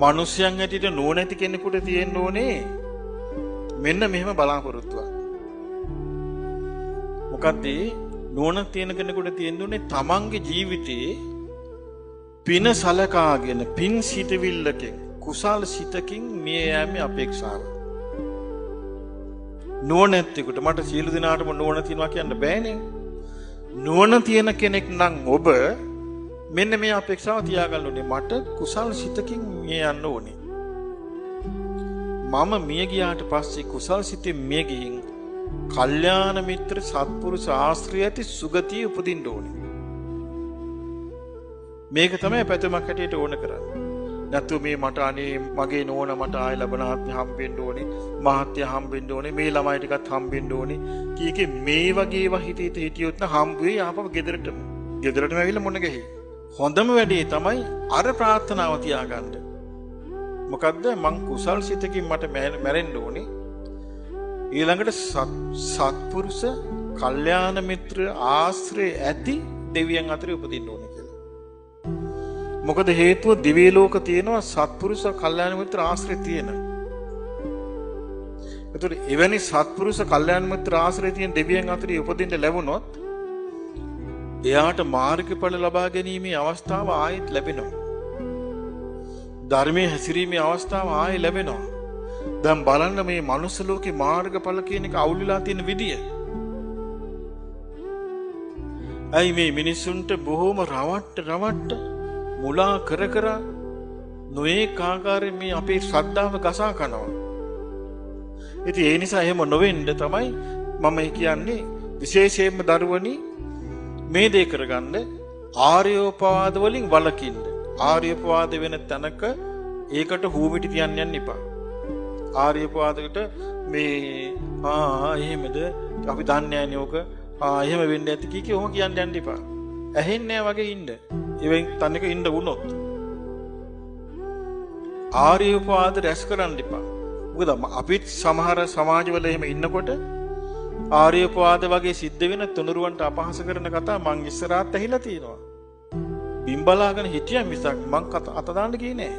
මිනිස්යන් හැටියට නුවණැති කෙනෙකුට තියෙන්න ඕනේ මෙන්න මෙහෙම බලාපොරොත්තුවක්. මොකද්ද? නුවණ තියෙන කෙනෙකුට තියෙන්න ඕනේ තමන්ගේ ජීවිතේ පින සලකාගෙන පින් සිතවිල්ලකින් කුසල සිතකින් මිය යෑමේ අපේක්ෂාව. නුවණැත්තෙකුට මට සියලු දිනාටම නුවණ තියනවා කියන්න බෑනේ. නුවණ තියෙන කෙනෙක් නම් ඔබ මෙන්න මේ අපේක්ෂාව තියාගන්න ඕනේ. මට කුසල් සිතකින් මිය යන්න ඕනේ. මම මිය ගියාට පස්සේ කුසල් සිතෙන් මිය ගිහින් කල්යාණ මිත්‍ර සත්පුරුෂ ආශ්‍රය ඇති සුගතිය උපදින්න ඕනේ. මේක තමයි පැතුමක් හැටියට ඕන කරන්නේ. නැත්නම් මේ මට අනේ මගේ නෝන මට ආයෙ ලබනාත්ම හම්බෙන්න ඕනේ, මහත්ය හම්බෙන්න ඕනේ, මේ ළමයි ටිකත් හම්බෙන්න ඕනේ. කීකේ මේ වගේ ඒවා හිතියොත් නම් හම්බ වෙයි ආපහු ගෙදරටම ඇවිල්ලා මොන ගහේ. හොඳම වැඩේ තමයි අර ප්‍රාර්ථනාව තියාගන්න. මොකද්ද? මං කුසල් සිතකින් මට මැරෙන්න ඕනේ. ඊළඟට සත්පුරුෂ කල්යාණ මිත්‍ර ආශ්‍රය ඇති දෙවියන් අතරේ උපදින්න ඕනේ කියලා. මොකද හේතුව දිව්‍ය ලෝක තියෙනවා සත්පුරුෂ කල්යාණ මිත්‍ර ආශ්‍රය තියෙන. ඒතකොට එවැනි සත්පුරුෂ කල්යාණ මිත්‍ර ආශ්‍රය තියෙන දෙවියන් අතරේ උපදින්න ලැබුණොත් එයාට මාර්ගඵල ලබා ගැනීමේ අවස්ථාව ආයෙත් ලැබෙනවා. ධර්මයේ හැසිරීමේ අවස්ථාව ආයෙ ලැබෙනවා. දැන් බලන්න මේ මනුස්ස ලෝකේ මාර්ගඵල කියන එක අවුලලා තියෙන විදිය. අයි මේ මිනිසුන්ට බොහොම රවට්ට මුලා කර නොඒක ආකාරයෙන් මේ අපේ ශ්‍රද්ධාව ගසා කනවා. ඉතින් ඒ නිසා එහෙම නොවෙන්න තමයි මම කියන්නේ විශේෂයෙන්ම දරුවනි මේ දේ කරගන්න ආර්යෝපවාද වලින් වළකින්න. ආර්යෝපවාද වෙන තැනක ඒකට හූමිටි තියන්න යන්න එපා. ආර්යෝපවාදකට මේ එහෙමද අපි දන්නේ නැහැ නෝක එහෙම වෙන්න ඇති කීකේ ඔහොම කියන්න යන්න එපා. ඇහෙන්නේ නැහැ වගේ ඉන්න. ඉවෙන් තනික ඉන්න වුණොත් ආර්යෝපවාද රැස් කරන්න එපා. මොකද අපිත් සමහර සමාජවල එහෙම ඉන්නකොට ආර්යෝපවාද වගේ සිද්ධ වෙන තුනුරුවන්ට අපහාස කරන කතා මං ඉස්සරහත් ඇහිලා තියෙනවා. බිම්බලාගෙන හිටියා මිසක් මං අත දාන්න ගියේ නෑ.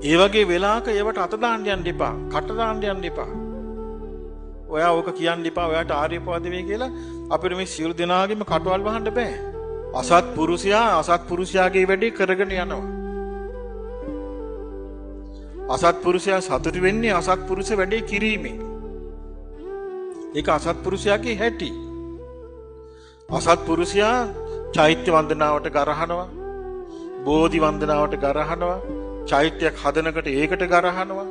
ඒ වගේ වෙලාවක ඒවට අත දාන්න යන්න එපා. කට දාන්න යන්න එපා. ඔයා ඕක කියන්න එපා. ඔයාට ආර්යෝපවාද වේ කියලා අපිට මේ සියලු දෙනාගේම කටවල් වහන්න බෑ. අසත්පුරුෂයාගේ වැඩේ කරගෙන යනවා. අසත්පුරුෂයා සතුටු වෙන්නේ අසත්පුරුෂ වැඩේ කිරීමෙන්. ඒක අසත්පුරුෂයාගේ හැටි. අසත්පුරුෂයා චෛත්‍ය වන්දනාවට ගරහනවා, බෝධි වන්දනාවට ගරහනවා, චෛත්‍යයක් හදනකට ඒකට ගරහනවා.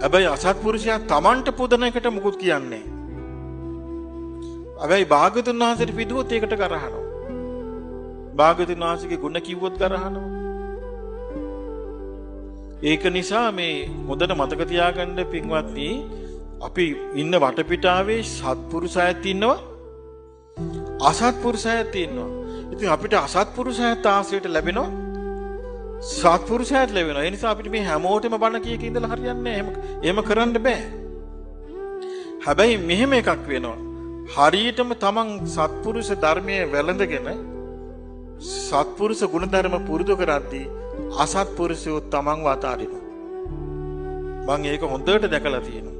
හැබැයි අසත්පුරුෂයා Tamanට පුදන එකට මුකුත් කියන්නේ නැහැ. හැබැයි භාග්‍යවතුන් වහන්සේට පිදුවොත් ඒකට ගරහනවා. භාග්‍යවතුන් වහන්සේගේ ගුණ කිව්වොත් ගරහනවා. ඒක නිසා මේ හොඳට මතක තියාගන්න පින්වත්නි අපි ඉන්න වටපිටාවේ සත්පුරුෂයත් ඉන්නවා අසත්පුරුෂයත් ඉන්නවා. ඉතින් අපිට අසත්පුරුෂයත් ආශ්‍රයයට ලැබෙනවා සත්පුරුෂයත් ලැබෙනවා. ඒ නිසා අපිට මේ හැමෝටම බණ කීක ඉඳලා හරියන්නේ නැහැ. එහෙම කරන්න බෑ. හැබැයි මෙහෙම එකක් වෙනවා. හරියටම තමන් සත්පුරුෂ ධර්මයේ වැළඳගෙන සත්පුරුෂ ගුණධර්ම පුරුදු කරද්දී අසත්පුරුෂයෝ තමන්ව අතාරිනවා. මම ඒක හොඳට දැකලා තියෙනවා.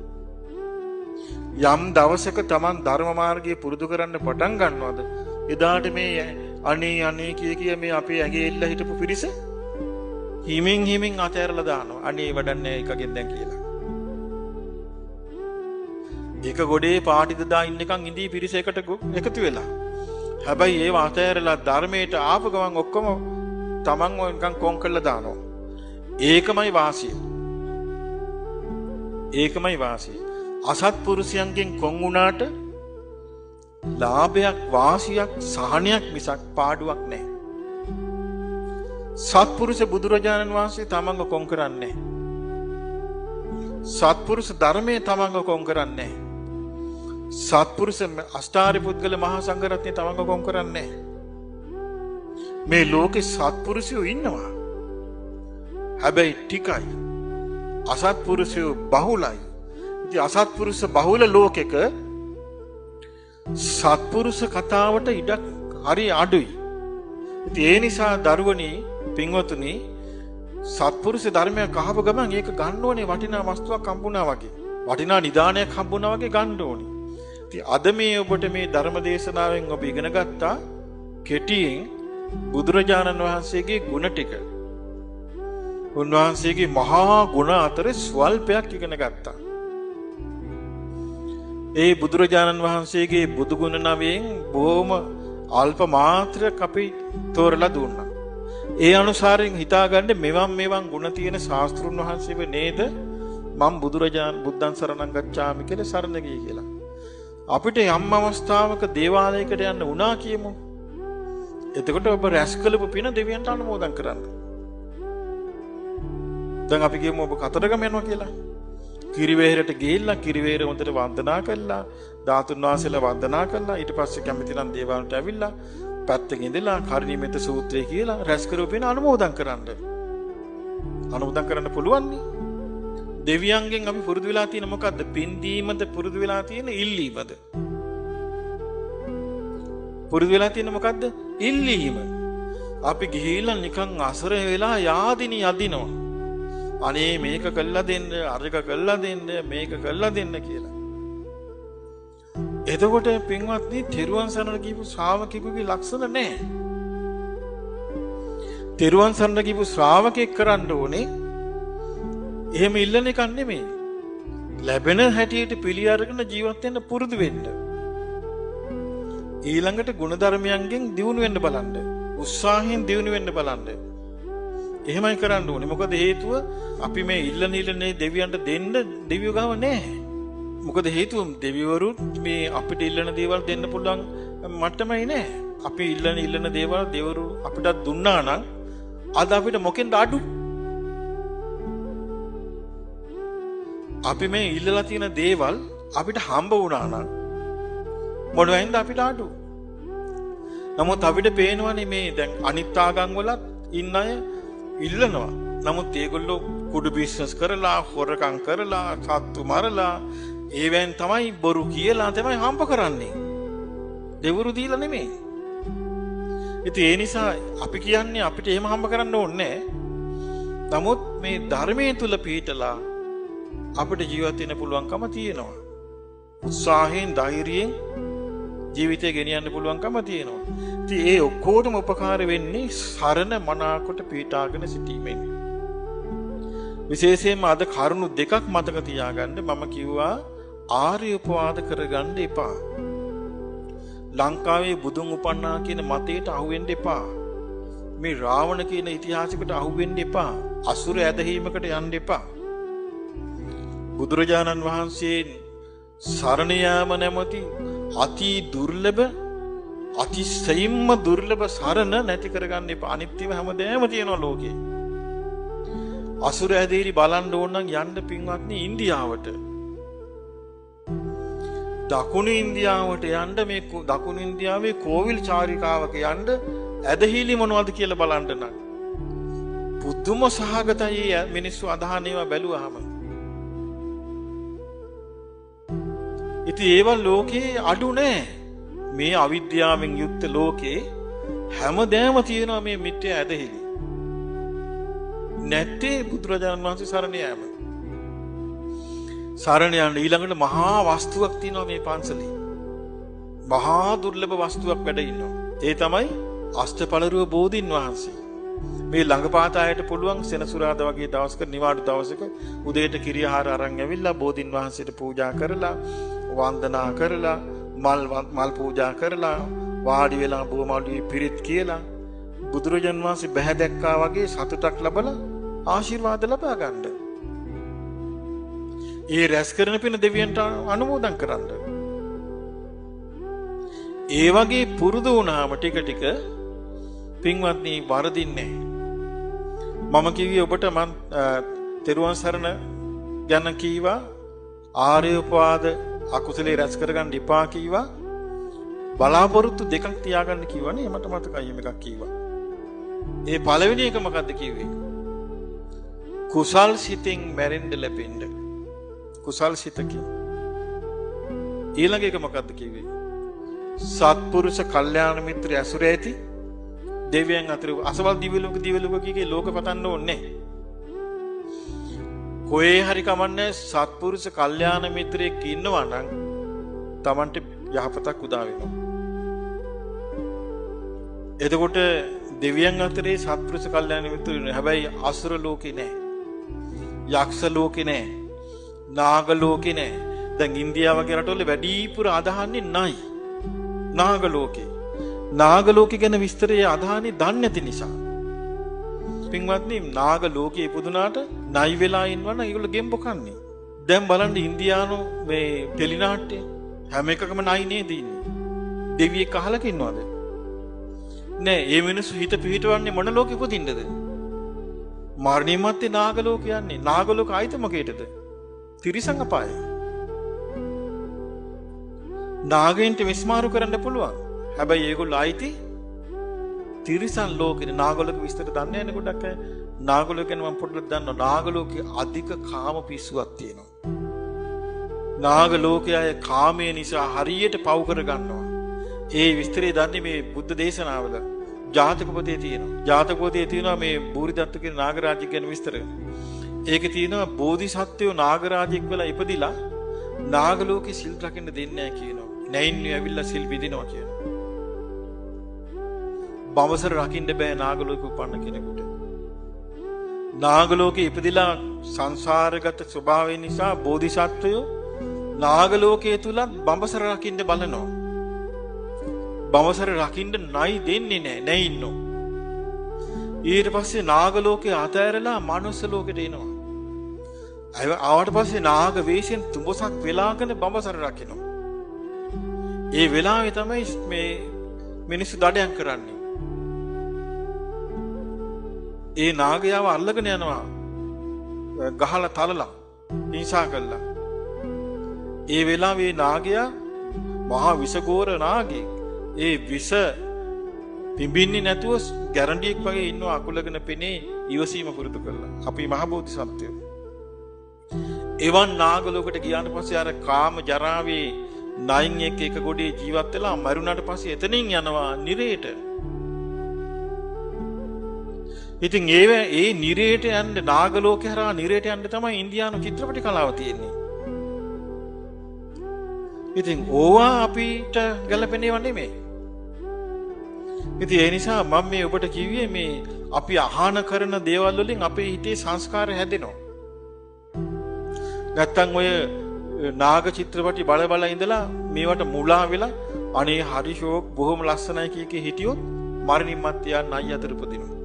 යම් දවසක තමන් ධර්ම මාර්ගයේ පුරුදු කරන්න පටන් ගන්නවද එදාට මේ අනේ කිය මේ අපේ ඇඟේ එල්ල හිටපු පිරිස හිමින් අතහැරලා දානවා. අනේ වඩන්නේ එකකින් දැන් කියලා. එක ගොඩේ පාටි දදා ඉන්නකන් ඉඳී පිරිස එකට එකතු වෙලා. හැබැයි ඒව අතහැරලා ධර්මයට ආපු ගමන් ඔක්කොම තමන් නිකන් කොන් කරලා දානවා. ඒකමයි වාසිය. අසත්පුරුෂයන්ගෙන් කොන් වුණාට ලාභයක්, වාසියක්, සහනයක් මිසක් පාඩුවක් නැහැ. සත්පුරුෂ බුදුරජාණන් වහන්සේ තමන්ව කොන් කරන්නේ නැහැ. සත්පුරුෂ ධර්මයේ තමන්ව කොන් කරන්නේ නැහැ. සත්පුරුෂ අෂ්ටාරි පුද්ගල මහා සංඝරත්නය තමන්ව කොන් කරන්නේ නැහැ. මේ ලෝකේ සත්පුරුෂයෝ ඉන්නවා. හැබැයි ටිකයි. අසත්පුරුෂයෝ බහුලයි. ඉතින් අසත්පුරුෂ බහුල ලෝකෙක සත්පුරුෂ කතාවට ඉඩක් හරි අඩුයි. ඉතින් ඒ නිසා දරුවනි පින්වතුනි සත්පුරුෂ ධර්මයක් අහපු ගමන් ඒක ගන්න ඕනේ වටිනා වස්තුවක් හම්බුණා වගේ. වටිනා නිදානයක් හම්බුණා වගේ ගන්න ඕනේ. ඉතින් අද මේ ඔබට මේ ධර්ම දේශනාවෙන් ඔබ ඉගෙන ගත්තා කෙටියෙන් බුදුරජාණන් වහන්සේගේ ගුණ ටික. උන්වහන්සේගේ මහා ගුණ අතරේ ස්වල්පයක් ඉගෙන ගත්තා. ඒ බුදුරජාණන් වහන්සේගේ බුදු ගුණ නවයෙන් බොහොම අල්ප මාත්‍රයක් අපි තෝරලා දුන්නා. ඒ අනුසාරයෙන් හිතාගන්න මෙවන් ගුණ තියෙන ශාස්ත්‍රුන් වහන්සේව නේද මම බුද්ධං සරණං ගච්ඡාමි කියලා සරණ ගියේ කියලා. අපිට යම් අවස්ථාවක දේවාලයකට යන්න වුණා කියමු. එතකොට ඔබ රැස් කළපු පින දෙවියන්ට අනුමෝදන් කරන්න. දැන් අපි කියමු ඔබ කතරගම යනවා කියලා. කිරිවේරට ගිහිල්ලා කිරිවේර හොඳට වන්දනා කළා, ධාතුන් වහන්සේලා වන්දනා කළා. ඊට පස්සේ කැමති නම් දේවාලයට ඇවිල්ලා පැත්තකින් ඉඳලා කර්ණීයමෙත සූත්‍රය කියලා රැස් කරපු පින අනුමෝදන් කරන්න. අනුමෝදන් කරන්න පුළුවන් නේ. දෙවියන්ගෙන් අපි පුරුදු වෙලා තියෙන මොකද්ද? පින් දීමද පුරුදු වෙලා තියෙන ඉල්ලීමද? පුරුදු වෙලා තියෙන මොකද්ද? ඉල්ලීම. අපි ගිහිල්ලා නිකන් අසර වෙලා යාදිනි යදිනවා. අනේ මේක කළා දෙන්න, අරක කළා දෙන්න, මේක කළා දෙන්න කියලා. එතකොට පින්වත්නි, තෙරුවන් සරණ කියපු ශ්‍රාවකෙකුගේ ලක්ෂණ නැහැ. තෙරුවන් සරණ කියපු ශ්‍රාවකෙක් කරන්න ඕනේ එහෙම ඉල්ලන එකක් නෙමෙයි. ලැබෙන හැටියට පිළි අරගෙන ජීවත් වෙන්න පුරුදු වෙන්න. ඊළඟට ගුණධර්මයන්ගෙන් දියුණු වෙන්න බලන්න. උත්සාහයෙන් දියුණු වෙන්න බලන්න. එහෙමයි කරන්න ඕනේ. මොකද හේතුව අපි මේ ඉල්ලන දෙවියන්ට දෙන්න දෙවියෝ ගාව නැහැ. මොකද හේතුව දෙවිවරු මේ අපිට ඉල්ලන දේවල් දෙන්න පුළුවන් මට්ටමයි නැහැ. අපි ඉල්ලන දේවල් දෙවිවරු අපිට දුන්නා නම් අද අපිට මොකෙන්ද අඩු? අපි මේ ඉල්ලලා තියෙන දේවල් අපිට හම්බ වුණා නම් මොනවෙන්ද අපිට අඩු? නමුත් අපිට පේනවනේ මේ දැන් අනිත් ආගම් වලත් ඉන්න අය ඉල්ලනවා. නමුත් ඒගොල්ලෝ කුඩු බිස්නස් කරලා, හොරකම් කරලා, සත්තු මරලා, ඒවෙන් තමයි බොරු කියලා තමයි හම්බ කරන්නේ. දෙවරු දීලා නෙමෙයි. ඉතින් ඒ නිසා අපි කියන්නේ අපිට එහෙම හම්බ කරන්න ඕනේ නැහැ. නමුත් මේ ධර්මයේ තුල පිහිටලා අපිට ජීවත් වෙන්න පුළුවන්කම තියෙනවා. උත්සාහයෙන්, ධෛර්යයෙන් ජීවිතය ගෙනියන්න පුළුවන්කම තියෙනවා. ඉතින් ඒ ඔක්කොටම උපකාර වෙන්නේ සරණ මනාකොට පිටාගෙන සිටීමෙන්. විශේෂයෙන්ම අද කරුණු දෙකක් මතක තියාගන්න. මම කිව්වා ආර්ය උපවාද කරගන්න එපා. ලංකාවේ බුදුන් උපන්නා කියන මතයට අහු වෙන්න එපා. මේ රාවණ කියන ඉතිහාසයකට අහු වෙන්න එපා. අසුර ඇදහිීමකට යන්න එපා. බුදුරජාණන් වහන්සේ සරණ යාම නැමැති අති දුර්ලභ, අතිශයින්ම දුර්ලභ සරණ නැති කරගන්න එපා. අනිත්‍යව හැමදේම තියෙනවා ලෝකේ. අසුර ඇදහිලි බලන්න ඕන නම් යන්න පින්වත්නි ඉන්දියාවට. දකුණු ඉන්දියාවට යන්න, මේ දකුණු ඉන්දියාවේ කෝවිල් චාරිකාවක යන්න ඇදහිලි මොනවද කියලා බලන්න නම් පුදුම සහගතයි මිනිස්සු අදහන ඒවා බැලුවාම. ඉතින් ඒවා ලෝකේ අඩු නෑ. මේ අවිද්‍යාවෙන් යුක්ත ලෝකේ හැමදේම තියෙනවා මේ මිත්‍යා ඇදහිලි. නැත්තේ බුදුරජාණන් වහන්සේ සරණ යාම. සරණ යන ඊළඟට මහා වස්තුවක් තියෙනවා මේ පන්සලේ. මහා දුර්ලභ වස්තුවක් වැඩ ඉන්නවා. ඒ තමයි අෂ්ටපලරුව බෝධින් වහන්සේ. මේ ළඟපාතායට පුළුවන් සෙනසුරාදා වගේ දවසක නිවාඩු දවසක උදේට කිරියාහාර අරන් ඇවිල්ලා බෝධින් වහන්සේට පූජා කරලා, වන්දනා කරලා, මල් පූජා කරලා, වාඩි වෙලා බොමඩුවේ පිරිත් කියලා බුදුරජාන් වහන්සේ බැහැ දැක්කා වගේ සතුටක් ලැබලා ආශිර්වාද ලබා ගන්න. ඒ රැස් කරන පින දෙවියන්ට අනුමෝදන් කරන්න. ඒ වගේ පුරුදු වුණාම ටික ටික පින්වත්නි වරදින්නේ. මම කිව්වේ ඔබට මම තෙරුවන් සරණ ගැන කීවා, ආර්ය උපවාද අකුසලේ රැස් කරගන්න එපා කීවා, බලාපොරොත්තු දෙකක් තියාගන්න කිව්වනේ. මට මතකයි එකක් කීවා. ඒ පළවෙනි එක මොකද්ද කිව්වේ? කුසල් සිතින් මැරෙන්න ලැබෙන්න. කුසල් සිතකින්. ඊළඟ එක මොකද්ද කිව්වේ? සත්පුරුෂ කල්යාණ මිත්‍ර ඇසුර ඇති දෙවියන් අතර අසවල් දිව්‍ය ලෝක කීකේ ලෝක පතන්න ඕනේ. කොහේ හරි කමන්නේ සත්පුරුෂ කල්යාණ මිත්‍රයෙක් ඉන්නවා නම් Tamanට යහපතක් උදා වෙනවා. එතකොට දෙවියන් අතරේ සත්පුරුෂ කල්යාණ මිත්‍රයෝ ඉන්නවා. හැබැයි අසුර ලෝකේ නෑ. යක්ෂ ලෝකේ නෑ. නාග ලෝකේ නෑ. දැන් ඉන්දියාව වගේ රටවල වැඩිපුර අදහන්නේ නයි. නාග ලෝකේ. නාග ලෝකේ ගැන විස්තරය අදහන්නේ දන්නේ නැති නිසා. පින්වත්නි නාග ලෝකේ ඉපදුනාට නයි වෙලා ඉන්නවනම් ඒගොල්ලෝ ගෙම්බ කන්නේ. දැන් බලන්න ඉන්දියානු මේ ටෙලිනාට්‍ය හැම එකකම නයි නේද ඉන්නේ. දෙවියෙක් අහලක ඉන්නවද? නෑ, ඒ මිනිස්සු හිත පිහිටවන්නේ මොන ලෝකෙ උපදින්නද? මරණින් මත්තේ නාග ලෝක යන්නේ. නාග ලෝක ආයිත මොකේටද? තිරිසන් අපායයි. නාගයන්ට විස්මාරු කරන්න පුළුවන්. හැබැයි ඒගොල්ලෝ ආයිති තිරිසන් ලෝකෙට. නාග ලෝක විස්තර දන්නේ නැහැ නේ ගොඩක් අය. නාග ලෝක ගැන මම පොඩ්ඩක් දන්නවා. නාග ලෝකේ අධික කාම පිස්සුවක් තියෙනවා. නාග ලෝකයේ කාමයේ නිසා හරියට පව් කර ගන්නවා. ඒ විස්තරය දන්නේ මේ බුද්ධ දේශනාවල ජාතක පොතේ තියෙනවා. ජාතක පොතේ තියෙනවා මේ බූරිදත්ත කියන නාගරාජ්‍ය ගැන විස්තර. ඒකේ තියෙනවා බෝධිසත්වයෝ නාගරාජෙක් වෙලා ඉපදිලා නාග ලෝකේ සිල් රකින්න දෙන්නේ නැහැ කියනවා. නැයින්නිය ඇවිල්ලා සිල් විදිනවා කියනවා. බඹසර රකින්න බෑ නාග ලෝකෙ උපන්න කෙනෙකුට. නාග ලෝකේ ඉපදිලා සංසාරගත ස්වභාවය නිසා බෝධිසත්වයෝ නාග ලෝකයේ තුලත් බඹසර රකින්න බලනවා. බඹසර රකින්න නයි දෙන්නේ නැහැ. නැයින්නෝ. ඊට පස්සේ නාග ලෝකේ අතෑරලා මනුස්ස ලෝකෙට එනවා. ආවට පස්සේ නාග වේශයෙන් තුඹසක් වෙලාගෙන බඹසර රකින්නවා. ඒ වෙලාවේ තමයි මේ මිනිස්සු දඩයන් කරන්නේ. ඒ නාගයාව අල්ලගෙන යනවා. ගහලා තලලා හිංසා කළා. ඒ වෙලාවේ නාගයා මහා විසගෝර නාගෙක්. ඒ විස පිඹින්නේ නැතුව ගැරන්ඩියෙක් වගේ ඉන්නවා අකුලගෙන පෙනේ ඉවසීම පුරුදු කරලා. අපි මහ බෝධිසත්වයෝ. එවන් නාග ලෝකයට ගියාට පස්සේ අර කාම ජරාවේ නයින් එක ගොඩේ ජීවත් වෙලා මරුණාට පස්සේ එතනින් යනවා නිරේට. ඉතින් ඒ නිරේට යන්න නාග ලෝකේ හරහා නිරේට යන්න තමයි ඉන්දියානු චිත්‍රපට කලාව තියෙන්නේ. ඉතින් ඕවා අපිට ගැලපෙනව නෙමෙයි. ඉතින් ඒ නිසා මම මේ ඔබට කිව්වේ මේ අපි අහන කරන දේවල් වලින් අපේ හිතේ සංස්කාර හැදෙනවා. නැත්තම් ඔය නාග චිත්‍රපටි බල ඉඳලා මේවට මුලා වෙලා අනේ හරි ෂෝක් බොහොම ලස්සනයි කීකේ හිටියොත් මරණින් මත්තේ නයි අතර උපදිනවා.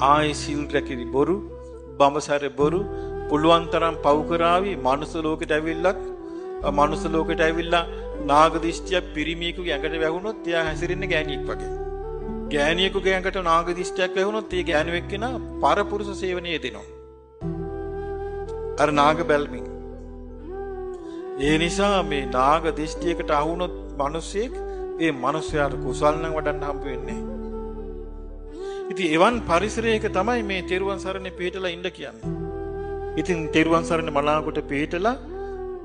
ආයි සිල් රැකිරි බොරු බඹසර බොරු පුළුවන් තරම් පව් කරાવી මනුස්ස ලෝකෙට ඇවිල්ලා නාග දිෂ්ටිය පිරිමියෙකුගේ ඇඟට වැහුනොත් එයා හැසිරෙන්නේ ගෑණියෙක් වගේ. ගෑණියෙකුගේ ඇඟට නාග දිෂ්ටියක් වැහුනොත් ඒ ගෑණියෙක් කෙනා පරපුරුෂ සේවනයේ දෙනවා. අර නාග බැල්මින්. ඒ නිසා මේ නාග දිෂ්ටියකට අහුනොත් මිනිස්සෙක් ඒ මිනිස්යාට කුසල් නම් වඩන්න හම්බ වෙන්නේ. ඉතින් එවන් පරිසරයක තමයි මේ තෙරුවන් සරණේ පිටලා ඉන්න කියන්නේ. ඉතින් තෙරුවන් සරණේ මනාවකට පිටලා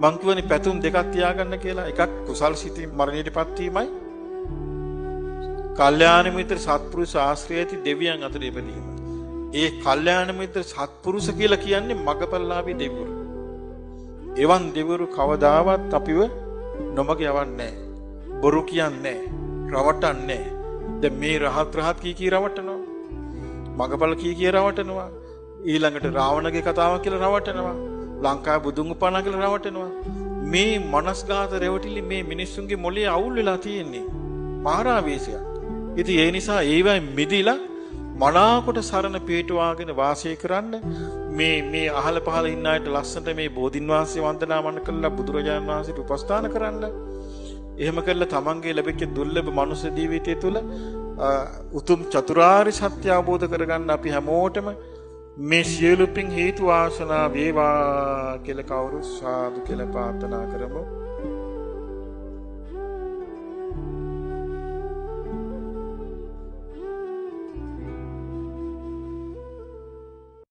මං කියවනේ පැතුම් දෙකක් තියාගන්න කියලා. එකක් කුසල් සිතින් මරණයටපත් වීමයි. කල්යාණ මිත්‍ර සත්පුරුෂ ආශ්‍රය ඇති දෙවියන් අතර ඉපදීම. ඒ කල්යාණ මිත්‍ර සත්පුරුෂ කියලා කියන්නේ මගපල්ලාභී දෙවිවරු. එවන් දෙවිවරු කවදාවත් අපිව නොමග යවන්නේ නැහැ. බොරු කියන්නේ නැහැ. රවටන්නේ නැහැ. දැන් මේ රහත් කී රවටනවා. මගපල් කී රවටනවා. ඊළඟට රාවණගේ කතාව කියලා රවටනවා. ලංකාවේ බුදුන් උපන්නා කියලා රවටනවා. මේ මනස්ගත රැවටිලි මේ මිනිස්සුන්ගේ මොළේ අවුල් වෙලා තියෙන්නේ. මහරාවේශයක්. ඉතින් ඒ නිසා ඒවයි මිදිලා මනාකොට සරණ පිටුවාගෙන වාසය කරන්න මේ අහල පහල ඉන්න අයට ලස්සනට මේ බෝධින් වහන්සේ වන්දනාමන කළා බුදුරජාණන් වහන්සේට උපස්ථාන කරන්න. එහෙම කළා තමන්ගේ ලැබෙච්ච දුර්ලභ මනුෂ්‍ය ජීවිතය තුළ උතුම් චතුරාර්ය සත්‍ය අවබෝධ කරගන්න අපි හැමෝටම මේ සියලු පින් හේතු වාසනා වේවා කියලා කවුරු සාදු කියලා ප්‍රාර්ථනා කරමු.